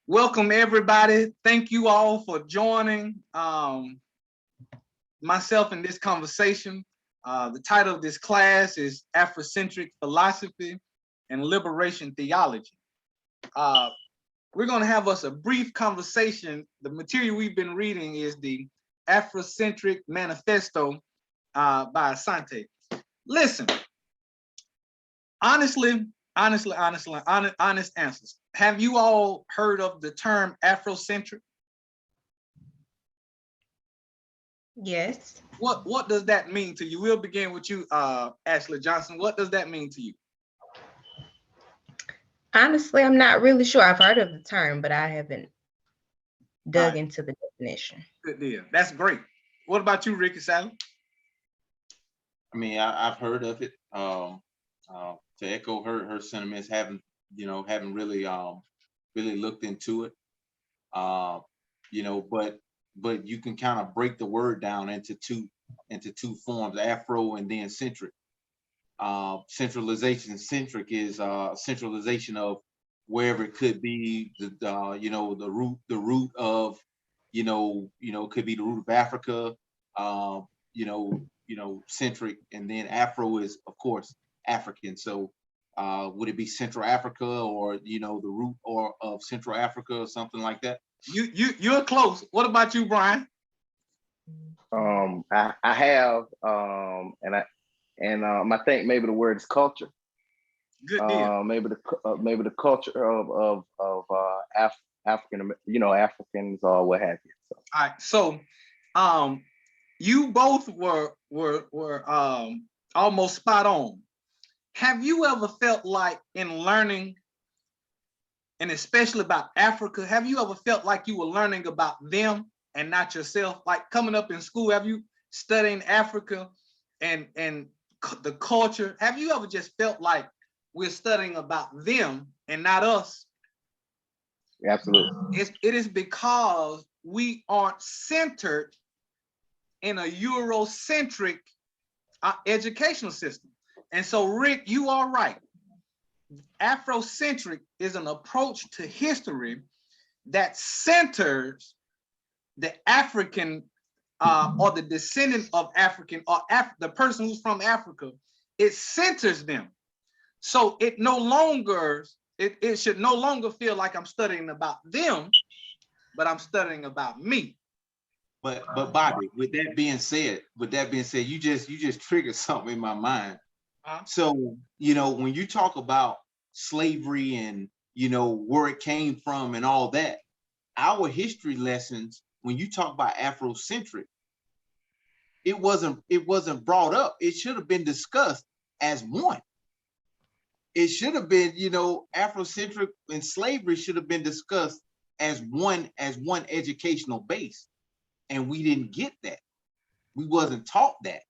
Welcome, everybody. Thank you all for joining myself in this conversation. The title of this class is Afrocentric Philosophy and Liberation Theology. We're going to have us a brief conversation. The material we've been reading is the Afrocentric Manifesto by Asante. Listen, honest answers. Have you all heard of the term Afrocentric? Yes. What does that mean to you? We'll begin with you, Ashley Johnson. What does that mean to you? Honestly, I'm not really sure. I've heard of the term, but I haven't dug into the definition. Good deal. That's great. What about you, Ricky Sally? I mean, I've heard of it. To echo her sentiments, haven't really really looked into it. But you can kind of break the word down into two forms: Afro and then centric. Centric is centralization of wherever it could be, the root of could be the root of Africa, centric, and then Afro is of course African. So would it be Central Africa, or the root of Central Africa or something like that? You're close. What about you, Brian? I have, and I think maybe the word is culture. Good deal. Maybe the culture of African, Africans or what have you. So. All right. So, you both were almost spot on. Have you ever felt like in learning, and especially about Africa, have you ever felt like you were learning about them and not yourself? Like coming up in school, have you studying Africa and the culture? Have you ever just felt like we're studying about them and not us? Absolutely. It is because we aren't centered in a Eurocentric educational system. And so, Rick, you are right. Afrocentric is an approach to history that centers the African or the descendant of African or the person who's from Africa. It centers them. So it should no longer feel like I'm studying about them, but I'm studying about me. But Bobby, with that being said, you just triggered something in my mind. So, when you talk about slavery and, where it came from and all that, our history lessons, when you talk about Afrocentric, it wasn't brought up. It should have been discussed as one. It should have been, Afrocentric and slavery should have been discussed as one educational base. And we didn't get that. We wasn't taught that.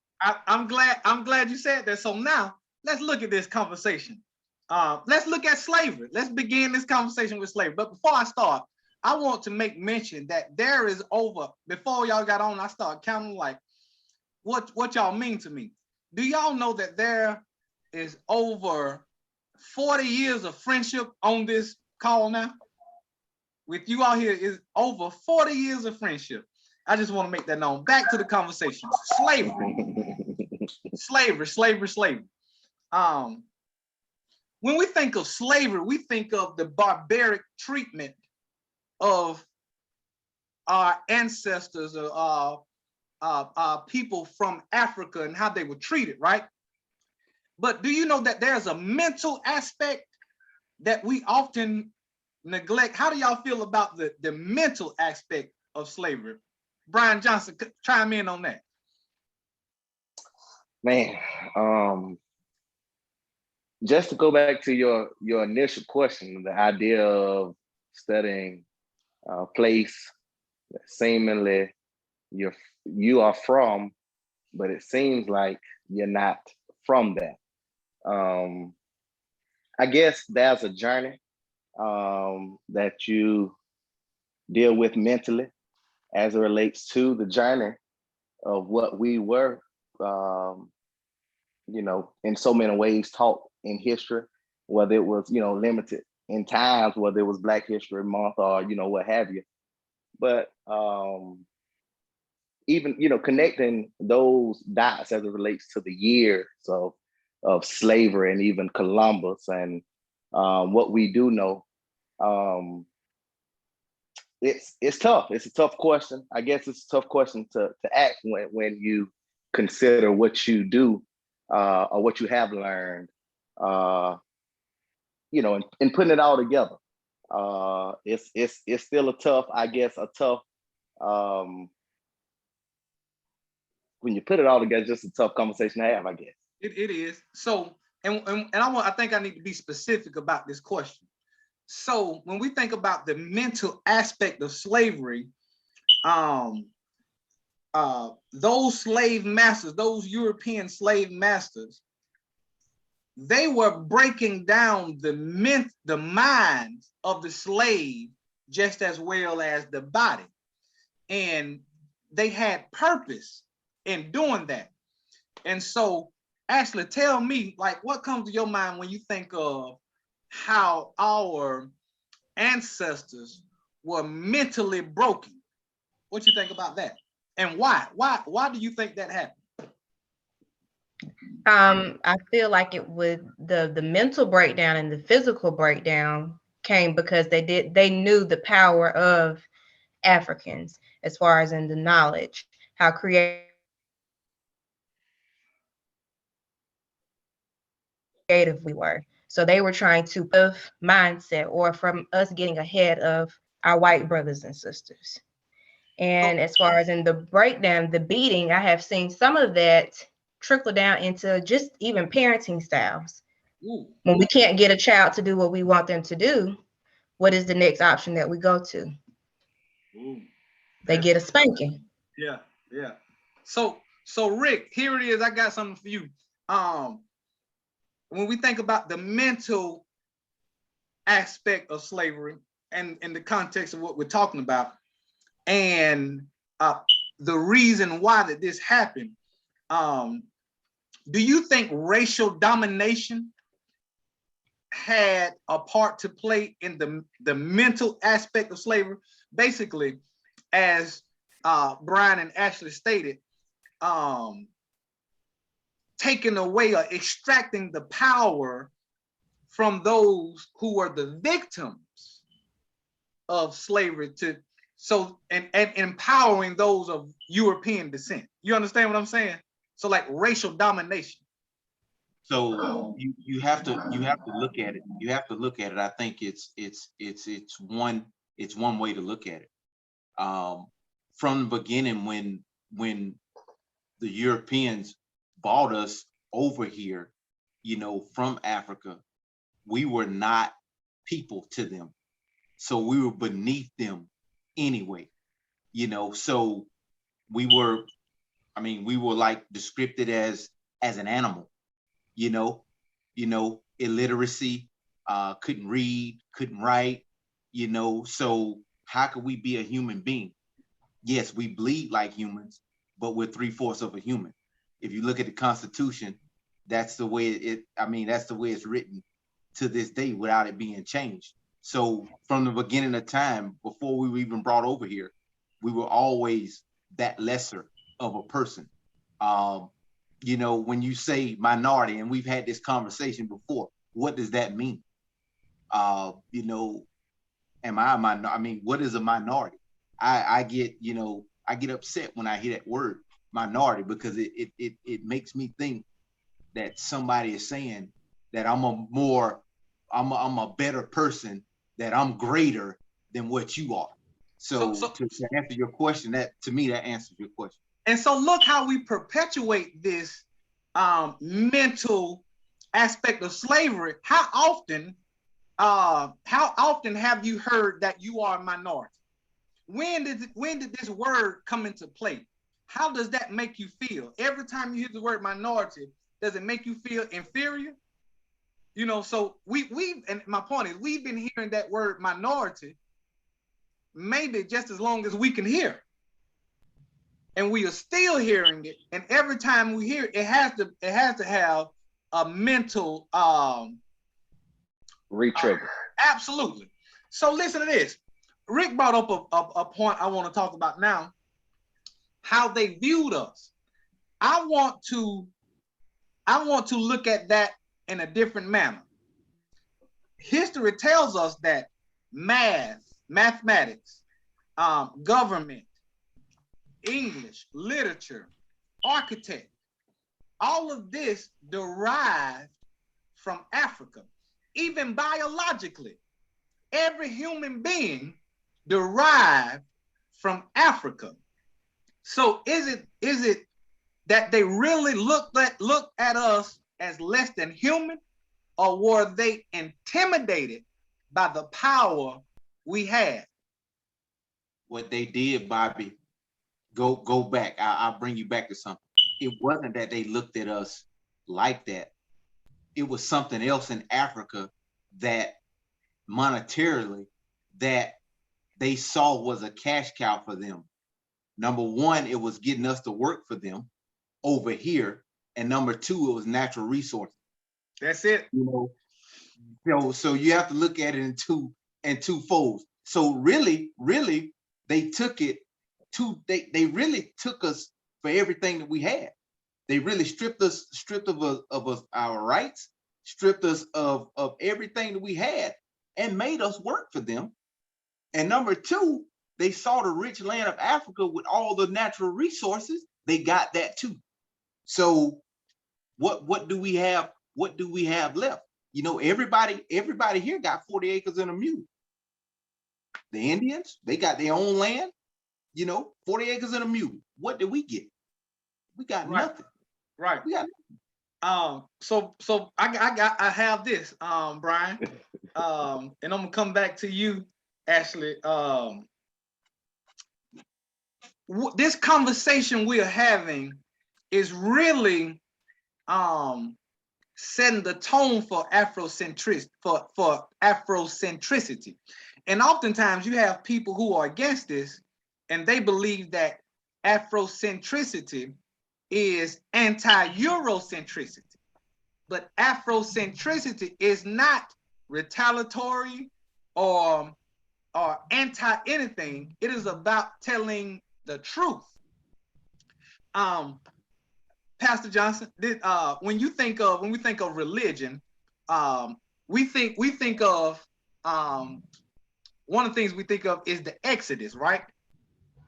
I'm glad you said that. So now let's look at this conversation. Let's look at slavery. Let's begin this conversation with slavery. But before I start, I want to make mention that there is before y'all got on, I started counting like what y'all mean to me. Do y'all know that there is over 40 years of friendship on this call now? With you all here is over 40 years of friendship. I just want to make that known. Back to the conversation. Slavery. When we think of slavery, we think of the barbaric treatment of our ancestors, people from Africa and how they were treated, right? But do you know that there's a mental aspect that we often neglect? How do y'all feel about the mental aspect of slavery? Brian Johnson, chime in on that. Man, just to go back to your initial question, the idea of studying a place that seemingly you are from, but it seems like you're not from that. I guess there's a journey that you deal with mentally as it relates to the journey of what we were, in so many ways taught in history, whether it was, limited in times, whether it was Black History Month or, you know, what have you. But even, you know, connecting those dots as it relates to the years of slavery and even Columbus and what we do know, it's tough. It's a tough question. I guess it's a tough question to ask when you consider what you do or what you have learned, you know, and putting it all together. It's still a tough, I guess, when you put it all together, just a tough conversation to have, I guess. It is. So, and I think I need to be specific about this question. So when we think about the mental aspect of slavery, those slave masters, those European slave masters, they were breaking down the minds of the slave just as well as the body. And they had purpose in doing that. And so, Ashley, tell me, like, what comes to your mind when you think of how our ancestors were mentally broken? What you think about that? And why? Why do you think that happened? I feel like it would the mental breakdown and the physical breakdown came because they knew the power of Africans as far as in the knowledge, how creative we were. So they were trying to put mindset or from us getting ahead of our white brothers and sisters. And as far as in the breakdown, the beating, I have seen some of that trickle down into just even parenting styles. Ooh. When we can't get a child to do what we want them to do, what is the next option that we go to? Ooh. They get a spanking. Yeah. So Rick, here it is. I got something for you. When we think about the mental aspect of slavery and in the context of what we're talking about, and the reason why that this happened, do you think racial domination had a part to play in the mental aspect of slavery? Basically, as Brian and Ashley stated, taking away or extracting the power from those who were the victims of slavery and empowering those of European descent. You understand what I'm saying? So like racial domination. So you have to look at it. You have to look at it. I think it's one way to look at it. From the beginning, when the Europeans brought us over here, you know, from Africa, we were not people to them. So we were beneath them anyway, you know. So we were like described as an animal, you know, illiteracy, couldn't read, couldn't write, you know. So how could we be a human being? Yes, we bleed like humans, but we're 3/4 of a human. If you look at the Constitution, that's the way that's the way it's written to this day without it being changed. So from the beginning of time, before we were even brought over here, we were always that lesser of a person. You know, when you say minority, and we've had this conversation before, what does that mean? You know, am I a minority? I mean, what is a minority? I get upset when I hear that word minority, because it makes me think that somebody is saying that I'm a better person, that I'm greater than what you are. So to answer your question, that to me, that answers your question. And so look how we perpetuate this mental aspect of slavery. How often have you heard that you are a minority? When did this word come into play? How does that make you feel? Every time you hear the word minority, does it make you feel inferior? You know, so and my point is, we've been hearing that word minority maybe just as long as we can hear. And we are still hearing it. And every time we hear it, it has to have a mental re-trigger. Absolutely. So listen to this. Rick brought up a point I want to talk about now, how they viewed us. I want to look at that in a different manner. History tells us that mathematics, government, English, literature, architect, all of this derived from Africa. Even biologically, every human being derived from Africa. So is it that they really looked at us as less than human, or were they intimidated by the power we had? What they did, Bobby, go back. I'll bring you back to something. It wasn't that they looked at us like that. It was something else in Africa that monetarily that they saw was a cash cow for them. Number one, it was getting us to work for them over here. And number two, it was natural resources. That's it. You know, so you have to look at it in two folds. So really, they took it to, they really took us for everything that we had. They really stripped us of our rights, stripped us of everything that we had, and made us work for them. And number two, they saw the rich land of Africa with all the natural resources. They got that too. So what do we have? What do we have left? You know, everybody here got 40 acres and a mule. The Indians, they got their own land, 40 acres and a mule. What did we get? We got nothing. Right. We got nothing. So I have this, Brian. And I'm gonna come back to you, Ashley. This conversation we are having is really setting the tone for Afrocentricity. And oftentimes you have people who are against this, and they believe that Afrocentricity is anti-Eurocentricity. But Afrocentricity is not retaliatory or anti-anything. It is about telling the truth. Pastor Johnson, when we think of religion, we think of one of the things we think of is the Exodus, right?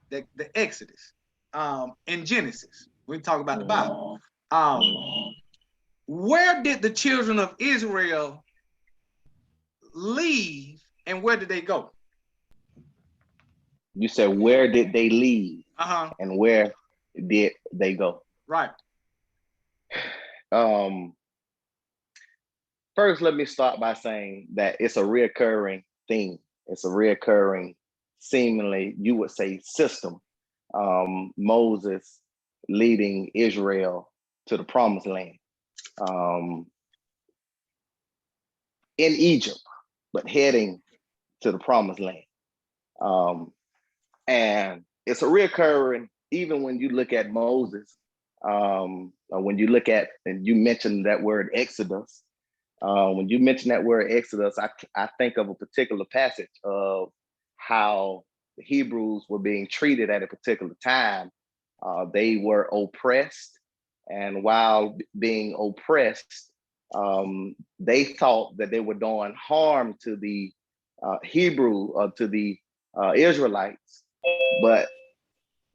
The Exodus in Genesis. We talk about the Bible. Where did the children of Israel leave, and where did they go? You said, where did they leave? And where did they go? Right. First, let me start by saying that it's a reoccurring theme. It's a reoccurring, seemingly, you would say, system. Moses leading Israel to the promised land in Egypt, but heading to the promised land. And it's a reoccurring, even when you look at Moses, when you look at, and you mentioned that word Exodus, when you mention that word Exodus, I think of a particular passage of how the Hebrews were being treated at a particular time. They were oppressed, and while being oppressed, they thought that they were doing harm to the to the Israelites, but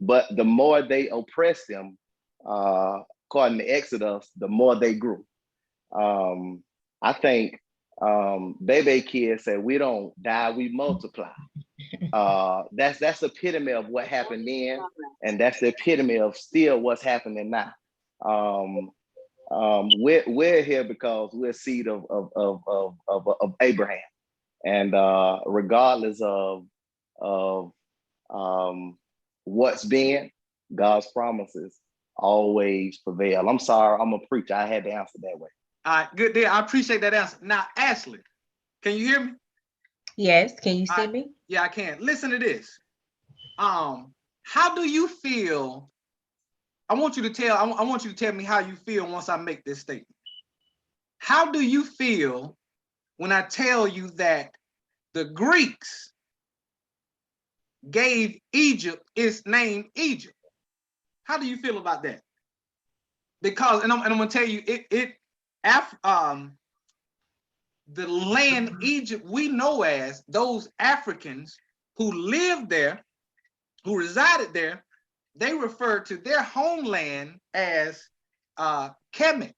the more they oppressed them, according to Exodus, the more they grew. I think Bebe Kid said, "We don't die, we multiply." That's the epitome of what happened then, and that's the epitome of still what's happening now. We're here because we're seed of Abraham, and regardless of what's been, God's promises always prevail. I'm sorry, I'm a preacher. I had to answer that way. All right, good deal. I appreciate that answer. Now, Ashley, can you hear me? Yes, can you see me? Yeah, I can. Listen to this. How do you feel? I want you to tell me how you feel once I make this statement. How do you feel when I tell you that the Greeks gave Egypt its name Egypt. How do you feel about that? Because, and I'm gonna tell you, the land Egypt we know as, those Africans who lived there, who resided there, they referred to their homeland as Kemet,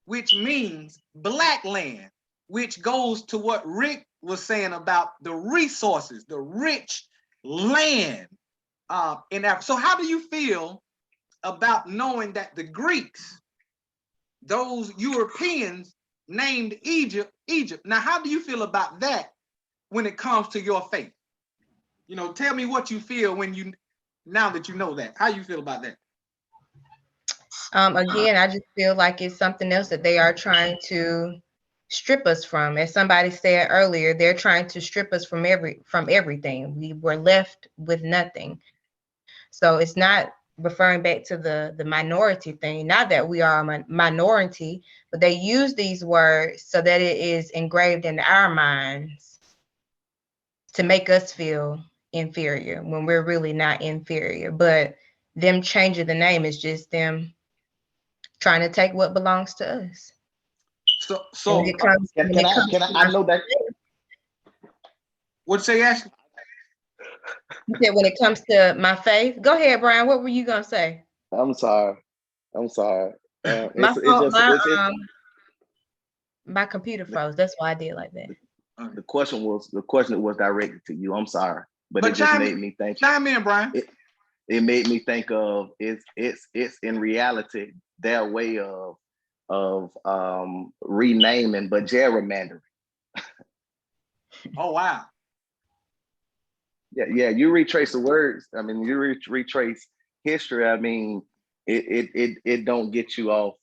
which means black land, which goes to what Rick was saying about the resources, the rich land in Africa. So how do you feel about knowing that the Greeks, those Europeans, named Egypt, Egypt? Now, how do you feel about that when it comes to your faith? You know, tell me what you feel when you, now that you know that. How you feel about that? Again, I just feel like it's something else that they are trying to strip us from. As somebody said earlier, they're trying to strip us from everything. We were left with nothing. So it's not referring back to the minority thing. Not that we are a minority, but they use these words so that it is engraved in our minds to make us feel inferior when we're really not inferior. But them changing the name is just them trying to take what belongs to us. So when it comes, I know that. What'd you say, Ashley? You said when it comes to my faith. Go ahead, Brian. What were you gonna say? I'm sorry. My computer froze. That's why I did like that. The question was directed to you. I'm sorry, but it just made me think. Chime in, Brian. It made me think of it's in reality their way of renaming, but gerrymandering. Oh wow. Yeah. You retrace the words. I mean, you retrace history. I mean, it don't get you off.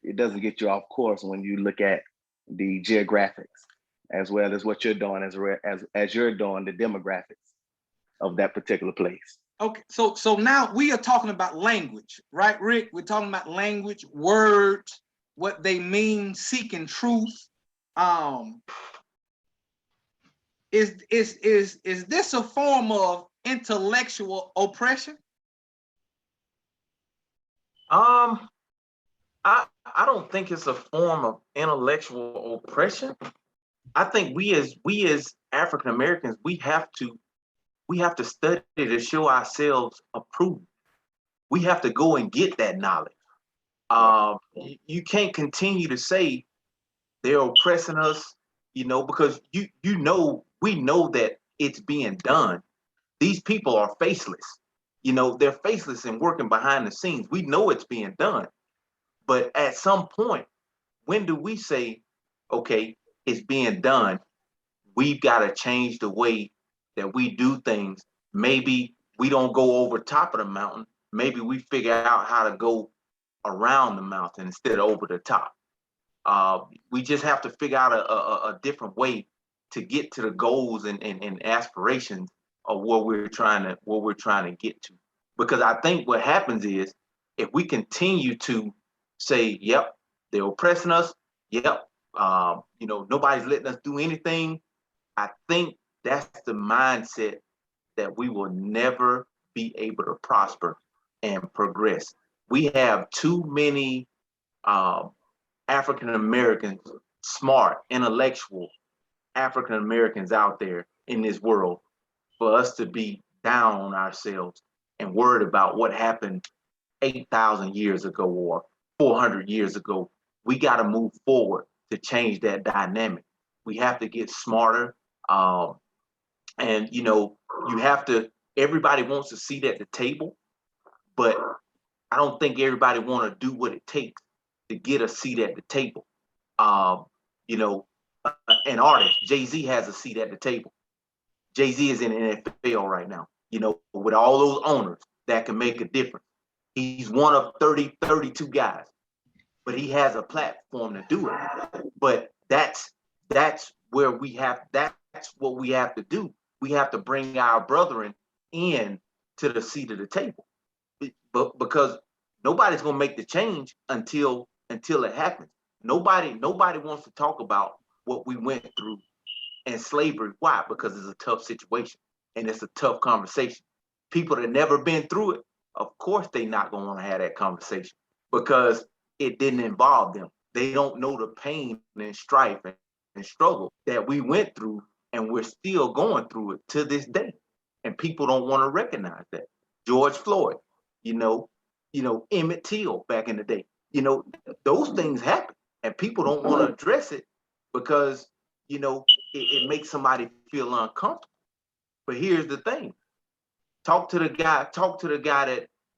It doesn't get you off course when you look at the geographics as well as what you're doing as you're doing the demographics of that particular place. Okay, so now we are talking about language, right, Rick? We're talking about language, words, what they mean, seeking truth. Is this a form of intellectual oppression? I don't think it's a form of intellectual oppression. I think we as African Americans, we have to study to show ourselves approved. We have to go and get that knowledge. You can't continue to say they're oppressing us, because we know that it's being done. These people are faceless. They're faceless and working behind the scenes. We know it's being done. But at some point, when do we say, okay, it's being done? We've got to change the way that we do things. Maybe we don't go over top of the mountain. Maybe we figure out how to go around the mountain instead of over the top. We just have to figure out a different way to get to the goals and aspirations of what we're trying to get to. Because I think what happens is if we continue to say, yep, they're oppressing us, yep, nobody's letting us do anything, I think that's the mindset that we will never be able to prosper and progress. We have too many African Americans, smart, intellectual African Americans out there in this world for us to be down on ourselves and worried about what happened 8,000 years ago or 400 years ago. We got to move forward to change that dynamic. We have to get smarter. And you have to, everybody wants a seat at the table, but I don't think everybody want to do what it takes to get a seat at the table. An artist, Jay-Z has a seat at the table. Jay-Z is in the NFL right now, with all those owners that can make a difference. He's one of 32 guys, but he has a platform to do it. But that's what we have to do. We have to bring our brethren in to the seat of the table. But because nobody's gonna make the change until it happens. Nobody wants to talk about what we went through and slavery. Why? Because it's a tough situation and it's a tough conversation. People that never been through it, of course, they not gonna want to have that conversation because it didn't involve them. They don't know the pain and strife and struggle that we went through, and we're still going through it to this day. And people don't want to recognize that. George Floyd, Emmett Till back in the day, those things happen, and people don't want to address it because it makes somebody feel uncomfortable. But here's the thing: talk to the guy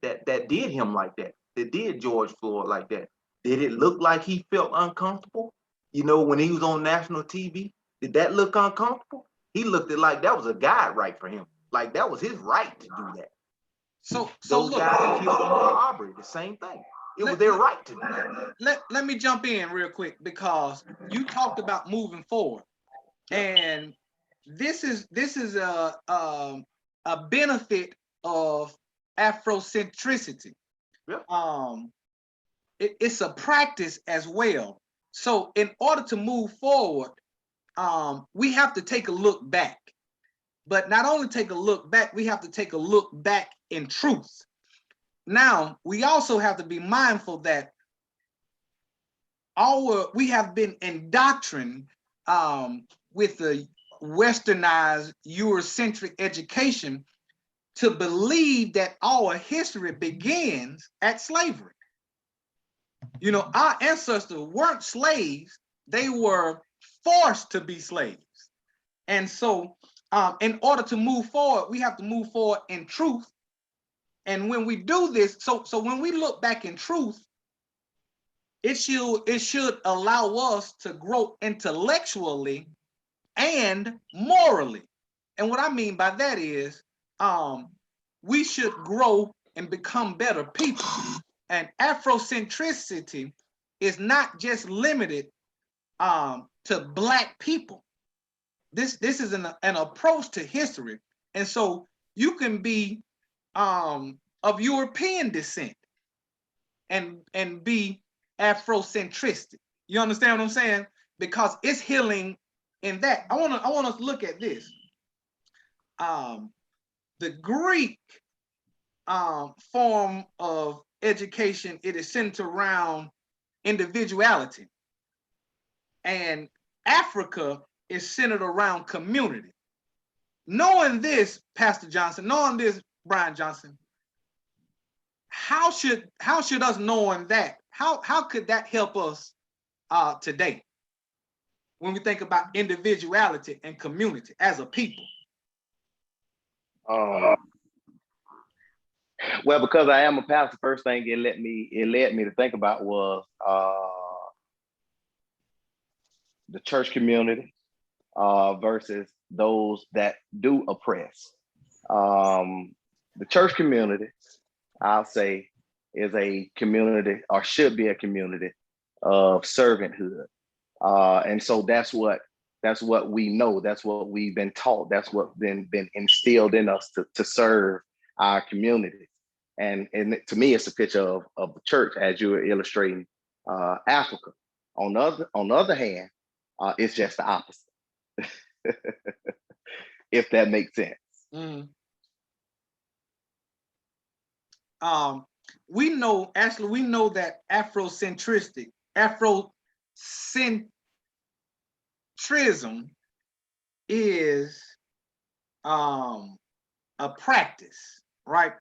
that did him like that did George Floyd like that. Did it look like he felt uncomfortable? When he was on national TV, did that look uncomfortable? He looked at like that was a guide right for him. Like that was his right to do that. So Those look, guys that killed Aubrey, the same thing. It was their right to do that. Let me jump in real quick because you talked about moving forward, and this is a benefit of Afrocentricity. Yeah. It's a practice as well. So in order to move forward, we have to take a look back. But not only take a look back, we have to take a look back in truth. Now, we also have to be mindful that we have been indoctrined with the westernized Eurocentric education to believe that our history begins at slavery. Our ancestors weren't slaves, they were forced to be slaves. And so in order to move forward, we have to move forward in truth. And when we do this, so when we look back in truth, it should allow us to grow intellectually and morally. And what I mean by that is we should grow and become better people. And Afrocentricity is not just limited to Black people. This is an approach to history. And so you can be of European descent and be Afrocentristic. You understand what I'm saying? Because it's healing in that. I want us to look at this. The Greek form of education, it is centered around individuality. And Africa is centered around community. Knowing this, Pastor Johnson, knowing this, Brian Johnson, how should us knowing that, how could that help us today when we think about individuality and community as a people? Well, because I am a pastor, first thing it led me to think about was the church community versus those that do oppress. The church community, I'll say, is a community, or should be a community, of servanthood. And so that's what we know, that's what we've been taught, that's what's been instilled in us to serve our communities. And to me, it's a picture of the church as you were illustrating Africa. On the other hand, it's just the opposite. If that makes sense. Mm. We know that Afrocentrism is a practice, right?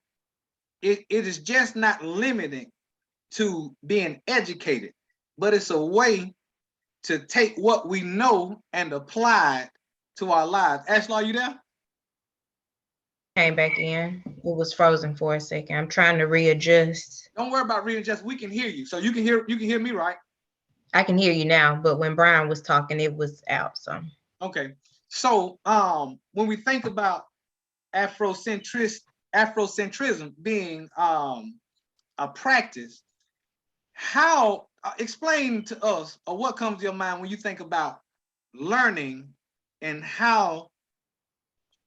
It is just not limited to being educated, but it's a way to take what we know and apply it to our lives. Ashley, are you there? Came back in. It was frozen for a second. I'm trying to readjust. Don't worry about readjust. We can hear you. So you can hear me, right? I can hear you now, but when Brian was talking, it was out. So okay. So when we think about Afrocentrism being a practice, how explain to us, or what comes to your mind when you think about learning, and how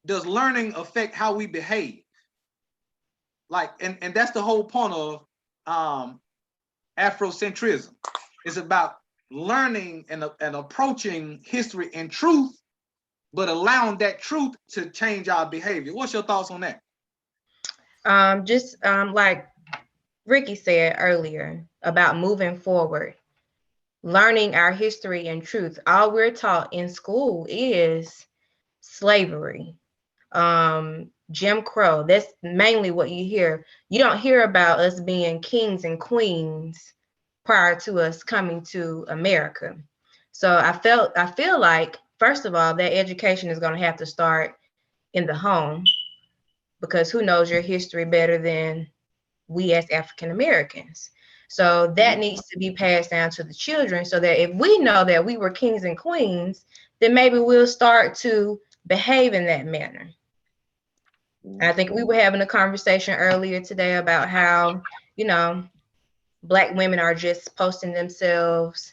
does learning affect how we behave? Like, and that's the whole point of Afrocentrism. It's about learning and approaching history and truth, but allowing that truth to change our behavior. What's your thoughts on that? Just like Ricky said earlier about moving forward, learning our history and truth. All we're taught in school is slavery, Jim Crow. That's mainly what you hear. You don't hear about us being kings and queens prior to us coming to America. So I feel like, first of all, that education is going to have to start in the home, because who knows your history better than we as African Americans? So that needs to be passed down to the children, so that if we know that we were kings and queens, then maybe we'll start to behave in that manner. I think we were having a conversation earlier today about how, Black women are just posting themselves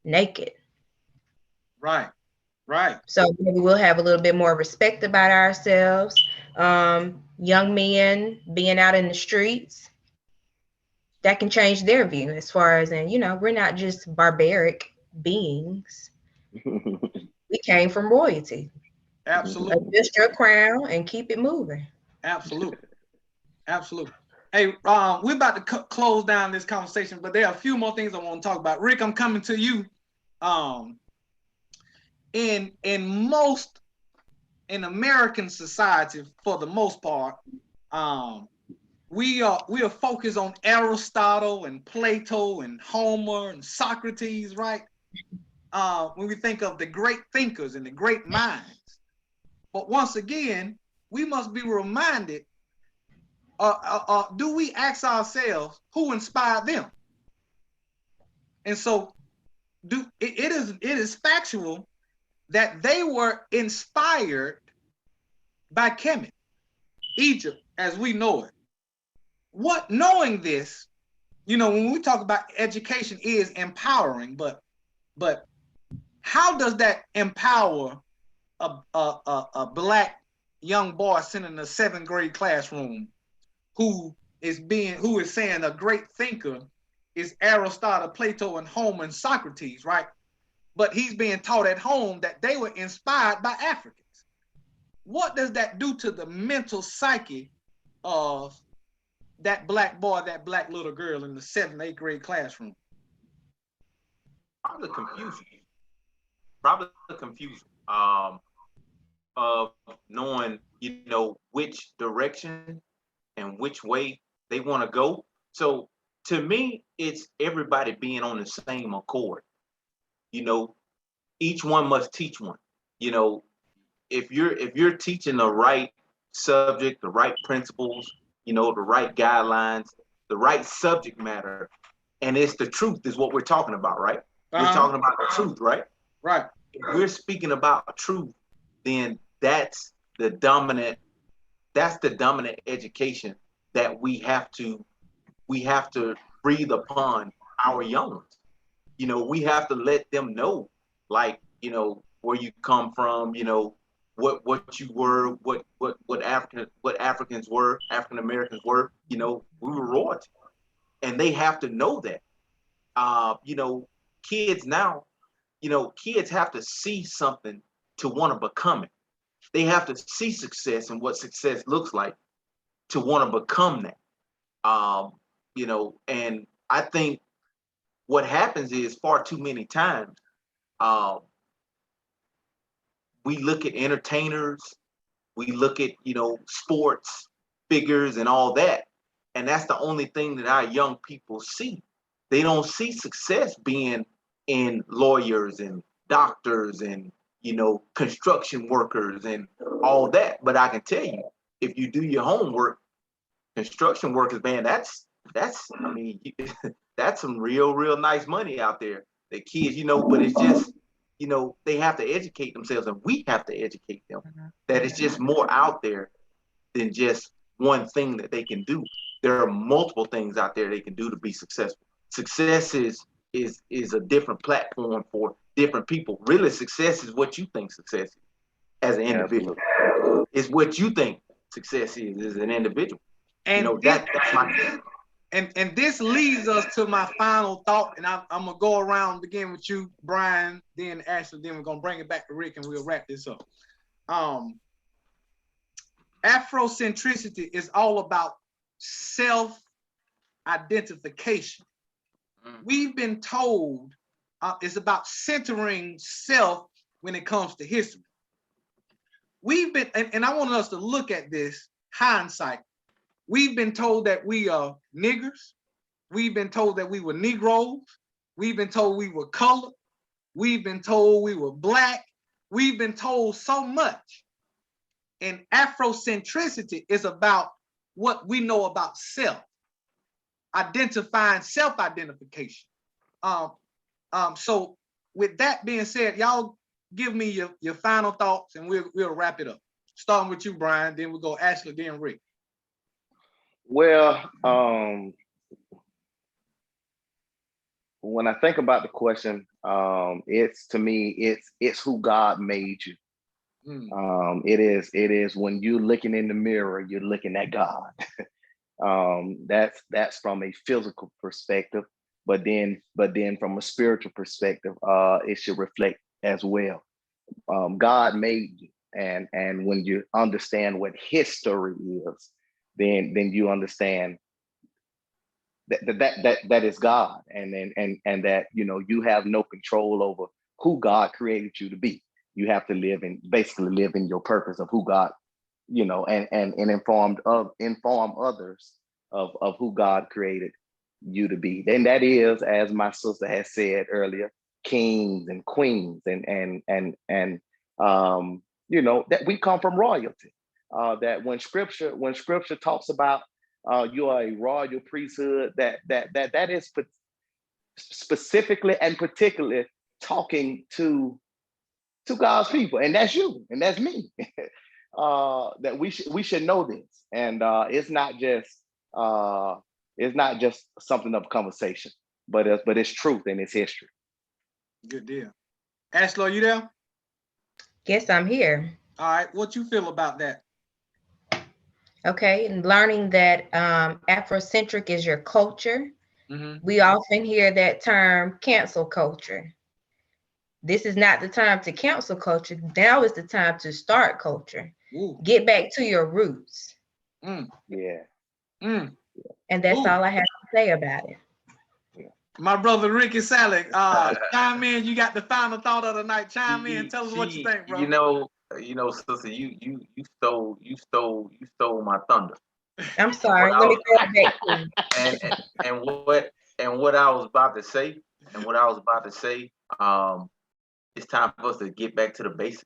naked. Right. So maybe we'll have a little bit more respect about ourselves. Young men being out in the streets, that can change their view as far as, we're not just barbaric beings. We came from royalty. Absolutely. Adjust your crown and keep it moving. Absolutely. Hey, we're about to close down this conversation, but there are a few more things I want to talk about. Rick, I'm coming to you. In American society, for the most part, we are focused on Aristotle and Plato and Homer and Socrates, right? When we think of the great thinkers and the great minds. But once again, we must be reminded, do we ask ourselves who inspired them? And so it is factual that they were inspired by Kemet, Egypt as we know it. Knowing this, when we talk about education is empowering, but how does that empower a Black young boy sitting in a 7th grade classroom who is saying a great thinker is Aristotle, Plato, and Homer and Socrates, right? But he's being taught at home that they were inspired by Africans. What does that do to the mental psyche of that Black boy, that Black little girl in the 7th, 8th grade classroom? Probably confusion. Of knowing, which direction and which way they want to go. So to me, it's everybody being on the same accord. Each one must teach one. If you're teaching the right subject, the right principles, the right guidelines, the right subject matter, and it's the truth is what we're talking about, right? We're talking about the truth, right? Right. If we're speaking about truth, then that's the dominant education that we have to breathe upon our young ones. We have to let them know, like, where you come from, what you were, what Africans were, African Americans were. We were royalty, and they have to know that. Kids now, kids have to see something to want to become it. They have to see success and what success looks like to want to become that. And I think what happens is far too many times, we look at entertainers, we look at, sports figures and all that. And that's the only thing that our young people see. They don't see success being in lawyers and doctors and, construction workers and all that. But I can tell you, if you do your homework, construction workers, man, that's that's some real nice money out there. The kids, but it's just, they have to educate themselves, and we have to educate them that it's just more out there than just one thing that they can do. There are multiple things out there they can do to be successful. Success is a different platform for different people. Really, success is what you think success is as an individual. It's what you think success is as an individual. And that's my And this leads us to my final thought, and I'm gonna go around, begin with you, Brian, then Ashley, then we're gonna bring it back to Rick, and we'll wrap this up. Afrocentricity is all about self-identification. We've been told it's about centering self when it comes to history. We've been, and I want us to look at this hindsight. We've been told that we are niggers. We've been told that we were Negroes. We've been told we were colored. We've been told we were Black. We've been told so much. And Afrocentricity is about what we know about self, identifying self-identification. So with that being said, y'all give me your final thoughts and we'll wrap it up. Starting with you, Brian, then we'll go Ashley, then Rick. Well, when I think about the question, it's, to me, it's who God made you. It is when you're looking in the mirror, you're looking at God. That's from a physical perspective, but then from a spiritual perspective, it should reflect as well. God made you, and when you understand what history is, then you understand that is God, and that, you know, you have no control over who God created you to be. You have to basically live in your purpose of who God, you know, and inform others of who God created you to be. And that is, as my sister has said earlier, kings and queens, and you know, that we come from royalty. That when scripture talks about you are a royal priesthood, that is specifically and particularly talking to God's people, and that's you, and that's me. That we should know this, and it's not just something of conversation, but it's truth and it's history. Good deal. Ashley, are you there? Yes, I'm here. All right, what you feel about that? Okay, and learning that Afrocentric is your culture. We often hear that term, cancel culture. This is not the time to cancel culture. Now is the time to start culture. Ooh. Get back to your roots. Yeah. And that's all I have to say about it. My brother Ricky Salick, chime in. You got the final thought of the night. Chime in. Tell us what you think, bro. You know, sister, you stole my thunder. I'm sorry. Let me go back to you. And what I was about to say, it's time for us to get back to the basics.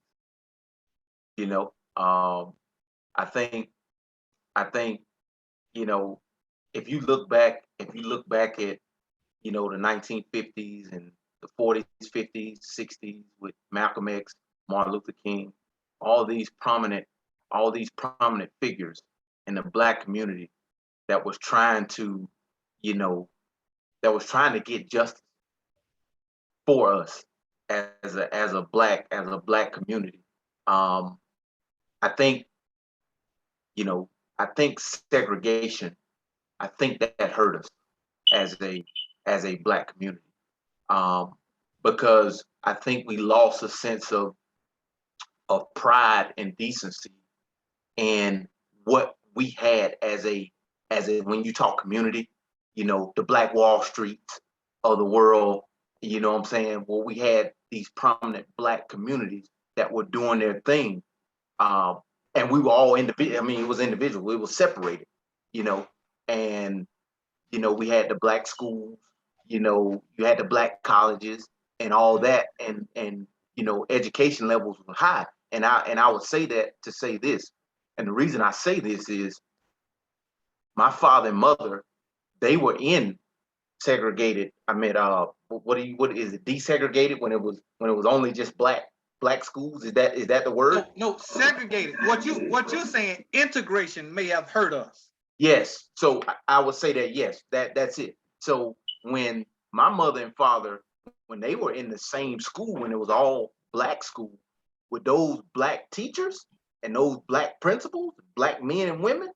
You know, I think, you know, if you look back at, you know, the 1950s and the 40s, 50s, 60s with Malcolm X, Martin Luther King, all these prominent figures in the Black community that was trying to, you know, get justice for us as a black community. I think, you know, segregation, I think that hurt us as a Black community, because I think we lost a sense of pride and decency and what we had as a when you talk community, you know, the Black Wall Streets of the world, you know what I'm saying? Well, we had these prominent Black communities that were doing their thing. And we were all individual. I mean, it was individual. It was separated, you know, and, you know, we had the Black schools, you know, you had the Black colleges and all that. And, you know, education levels were high. And I would say that to say this. And the reason I say this is my father and mother, they were in segregated. I mean, what is it? Desegregated when it was only just black schools. Is that the word? No, segregated. What you're saying, integration may have hurt us. Yes. So I would say that yes, that's it. So when my mother and father, when they were in the same school, when it was all Black school, with those Black teachers and those Black principals, Black men and women,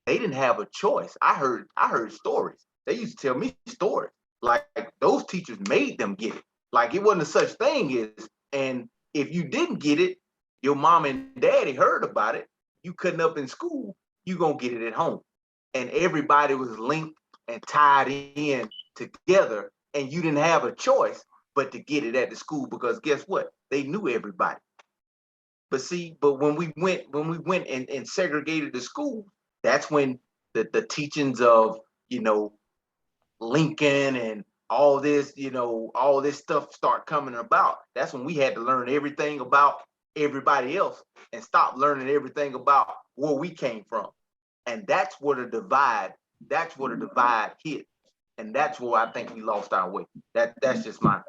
they didn't have a choice. I heard stories. They used to tell me stories. Like those teachers made them get it. Like it wasn't a such thing as, and if you didn't get it, your mom and daddy heard about it. You cutting up in school, you gonna get it at home. And everybody was linked and tied in together, and you didn't have a choice but to get it at the school, because guess what? They knew everybody. But see, but when we went and segregated the school, that's when the teachings of, you know, Lincoln and all this, you know, all this stuff start coming about. That's when we had to learn everything about everybody else and stop learning everything about where we came from. And that's where the divide hit. And that's where I think we lost our way. That's my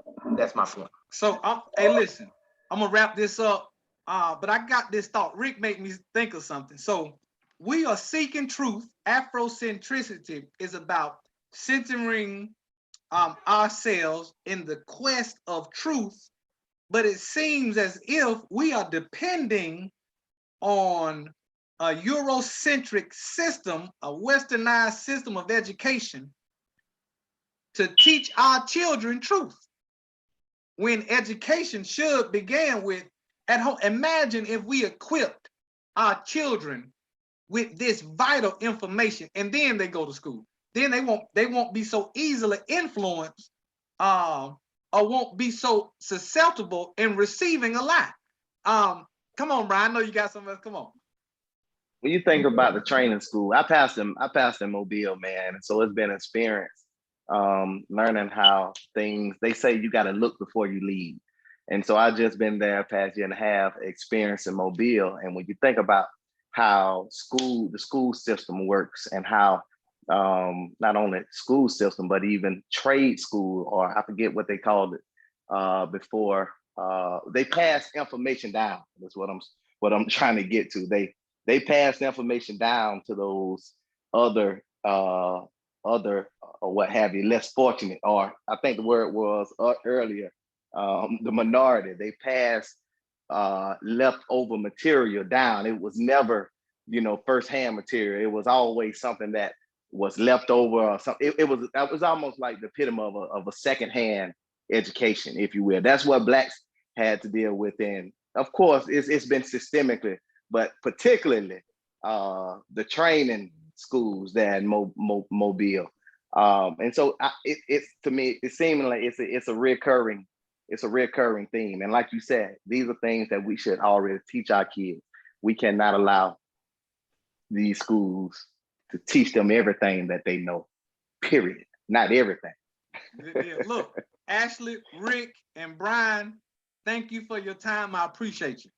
point. So, hey, listen, I'm gonna wrap this up. But I got this thought. Rick made me think of something. So, we are seeking truth. Afrocentricity is about centering ourselves in the quest of truth. But it seems as if we are depending on a Eurocentric system, a westernized system of education to teach our children truth, when education should begin with at home. Imagine if we equipped our children with this vital information and then they go to school. Then they won't be so easily influenced or won't be so susceptible in receiving a lie. Come on, Brian. I know you got something else. Come on. When you think about the training school, I passed in Mobile, man. And so it's been an experience learning how things, they say you got to look before you lead. And so I just been there past year and a half experiencing Mobile. And when you think about how the school system works and how not only school system, but even trade school, or I forget what they called it before, they pass information down. That's what I'm trying to get to. They pass the information down to those other or what have you, less fortunate, or I think the word was earlier, the minority. They pass leftover material down. It was never, firsthand material. It was always something that was left over or something. It was almost like the epitome of a secondhand education, if you will. That's what Blacks had to deal with. And of course, it's been systemically, but particularly the training schools there in Mobile. And so it's to me, it seems like it's a recurring theme. And like you said, these are things that we should already teach our kids. We cannot allow these schools to teach them everything that they know, period. Not everything. Yeah, look, Ashley, Rick, and Brian, thank you for your time. I appreciate you.